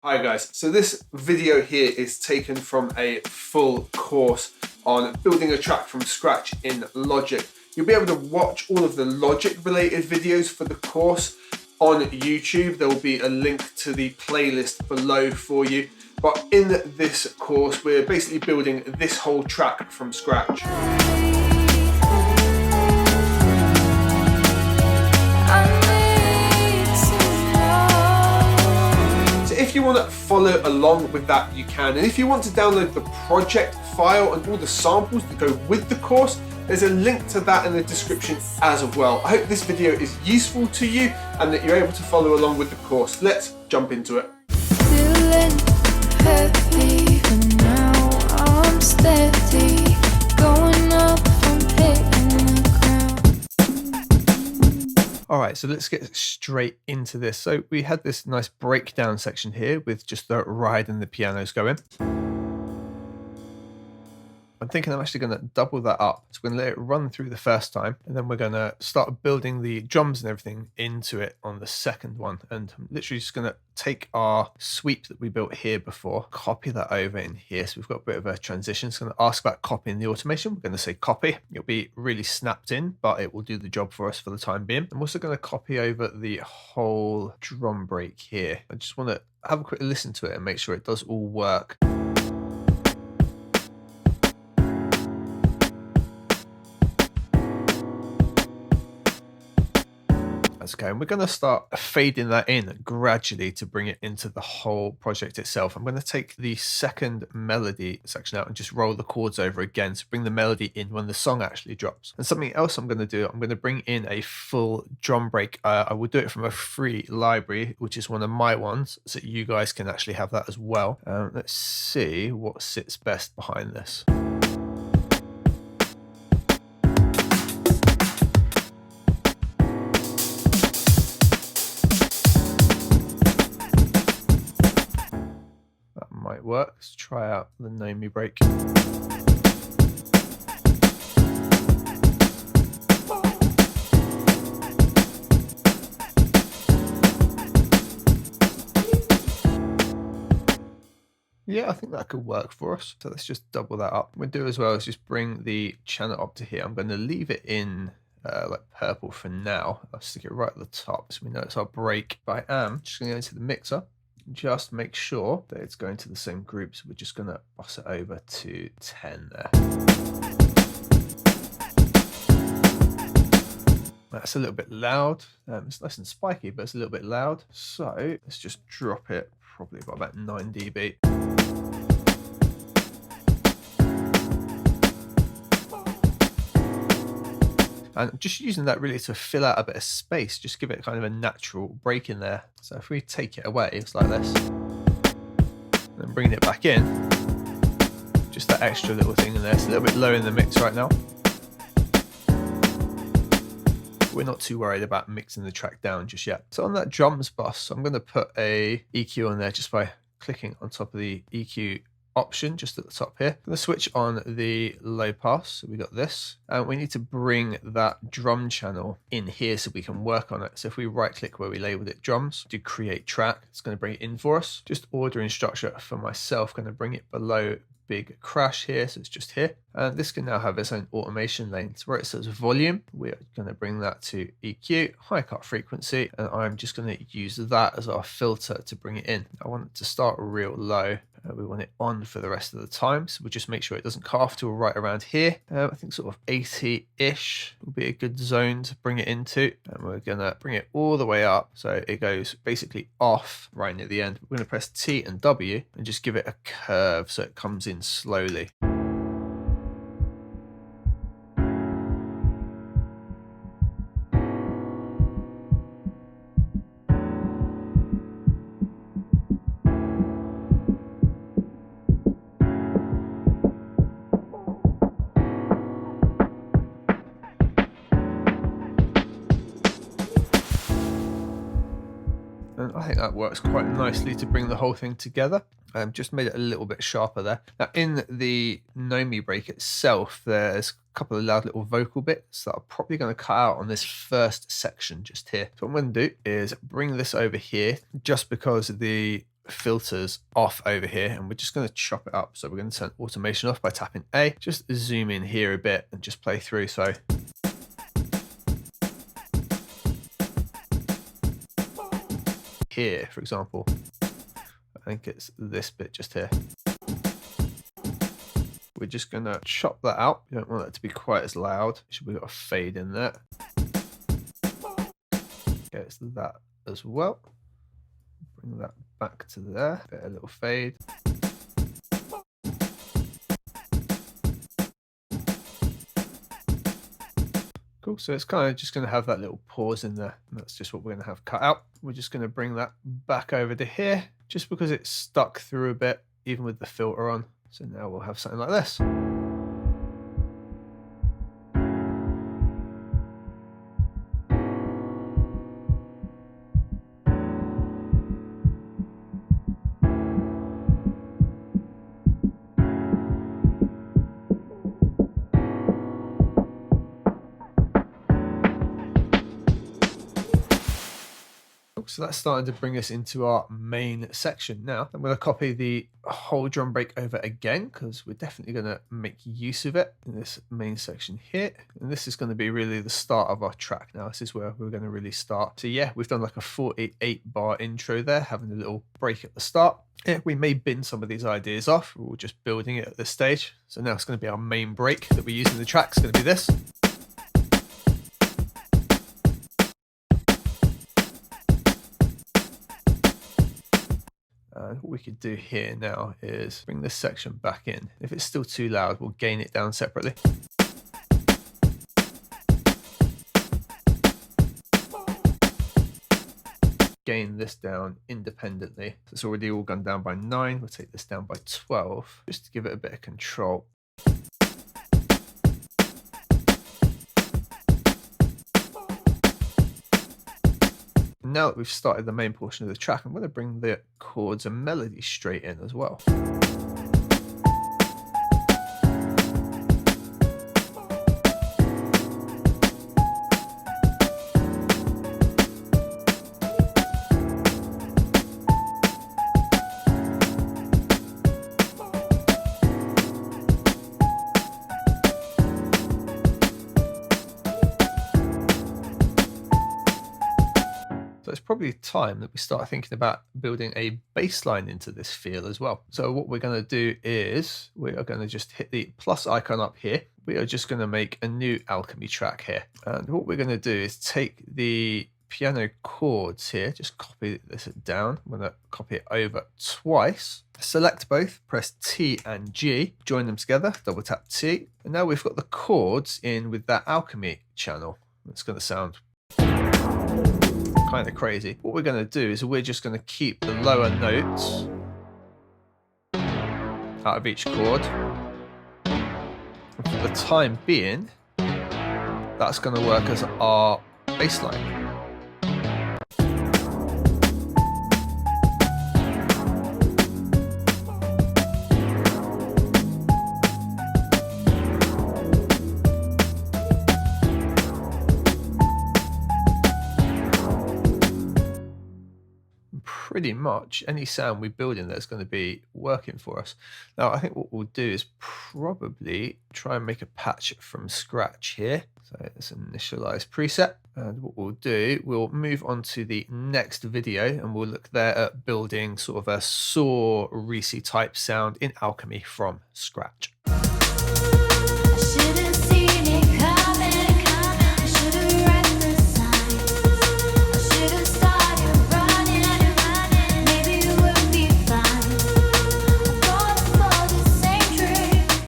Hi guys, so this video here is taken from a full course on building a track from scratch in Logic. You'll be able to watch all of the Logic related videos for the course on YouTube. There will be a link to the playlist below for you. But in this course, we're basically building this whole track from scratch. If you want to follow along with that, you can. And if you want to download the project file and all the samples that go with the course, there's a link to that in the description as well. I hope this video is useful to you and that you're able to follow along with the course. Let's jump into it. Feeling heavy, but now I'm steady, going up from hitting the ground. All right, so let's get straight into this. So we had this nice breakdown section here with just the ride and the pianos going. I'm thinking I'm actually going to double that up. So we're going to let it run through the first time, and then we're going to start building the drums and everything into it on the second one. And I'm literally just going to take our sweep that we built here before, copy that over in here. So we've got a bit of a transition. It's going to ask about copying the automation. We're going to say copy. It'll be really snapped in, but it will do the job for us for the time being. I'm also going to copy over the whole drum break here. I just want to have a quick listen to it and make sure it does all work. Okay, and we're going to start fading that in gradually to bring it into the whole project itself. I'm going to take the second melody section out and just roll the chords over again to bring the melody in when the song actually drops. And something else I'm going to do, I'm going to bring in a full drum break. I will do it from a free library, which is one of my ones, so you guys can actually have that as well. Let's see what sits best behind this. Might work. Let's try out the Know Me break. Yeah, I think that could work for us. So let's just double that up. What we'll do as well is just bring the channel up to here. I'm going to leave it in like purple for now. I'll stick it right at the top so we know it's our break. But I am just going to go into the mixer. Just make sure that it's going to the same group. So we're just going to boss it over to 10 there. That's a little bit loud. It's nice and spiky, but it's a little bit loud. So let's just drop it probably by about 9 dB. And I'm just using that really to fill out a bit of space, just give it kind of a natural break in there. So if we take it away, it's like this, and bringing it back in, just that extra little thing in there. It's a little bit low in the mix right now. We're not too worried about mixing the track down just yet. So on that drums bus, I'm going to put a EQ on there just by clicking on top of the EQ option just at the top here. I'm going to switch on the low pass. So we got this, and we need to bring that drum channel in here so we can work on it. So if we right click where we labeled it drums, do create track, it's going to bring it in for us. Just ordering structure for myself, going to bring it below big crash here, so it's just here, and this can now have its own automation lane. So where it says volume, we're going to bring that to EQ, high cut frequency, and I'm just going to use that as our filter to bring it in. I want it to start real low. We want it on for the rest of the time, so we'll just make sure it doesn't cut off till right around here. I think sort of 80-ish will be a good zone to bring it into, and we're going to bring it all the way up so it goes basically off right near the end. We're going to press T and W and just give it a curve so it comes in slowly. And I think that works quite nicely to bring the whole thing together. Just made it a little bit sharper there. Now in the Know Me break itself, there's a couple of loud little vocal bits that are probably going to cut out on this first section just here. So what I'm going to do is bring this over here, just because the filters off over here, and we're just going to chop it up. So we're going to turn automation off by tapping A. Just zoom in here a bit and just play through. So here, for example, I think it's this bit just here. We're just going to chop that out. We don't want that to be quite as loud. We've got a fade in there. Okay, it's that as well. Bring that back to there. Bit a little fade. Cool. So it's kind of just going to have that little pause in there. And that's just what we're going to have cut out. We're just going to bring that back over to here, just because it's stuck through a bit, even with the filter on. So now we'll have something like this. So that's starting to bring us into our main section. Now I'm going to copy the whole drum break over again, because we're definitely going to make use of it in this main section here. And this is going to be really the start of our track. Now this is where we're going to really start. So yeah, we've done like a 48 bar intro there, having a little break at the start. Yeah, we may bin some of these ideas off. We're just building it at this stage. So now it's going to be our main break that we use in the track. It's going to be this. And what we could do here now is bring this section back in. If it's still too loud, we'll gain it down separately. Gain this down independently. So it's already all gone down by 9. We'll take this down by 12, just to give it a bit of control. Now that we've started the main portion of the track, I'm going to bring the chords and melody straight in as well. So it's probably time that we start thinking about building a bass line into this feel as well. So what we're going to do is we are going to just hit the plus icon up here. We are just going to make a new alchemy track here. And what we're going to do is take the piano chords here, just copy this down. I'm going to copy it over twice. Select both, press T and G, join them together, double tap T. And now we've got the chords in with that alchemy channel. It's going to sound kind of crazy. What we're going to do is we're just going to keep the lower notes out of each chord. And for the time being, that's going to work as our bass line. Pretty much any sound we build in there is going to be working for us. Now I think what we'll do is probably try and make a patch from scratch here. So it's an initialize preset, and what we'll do, we'll move on to the next video and we'll look there at building sort of a saw Reese type sound in Alchemy from scratch.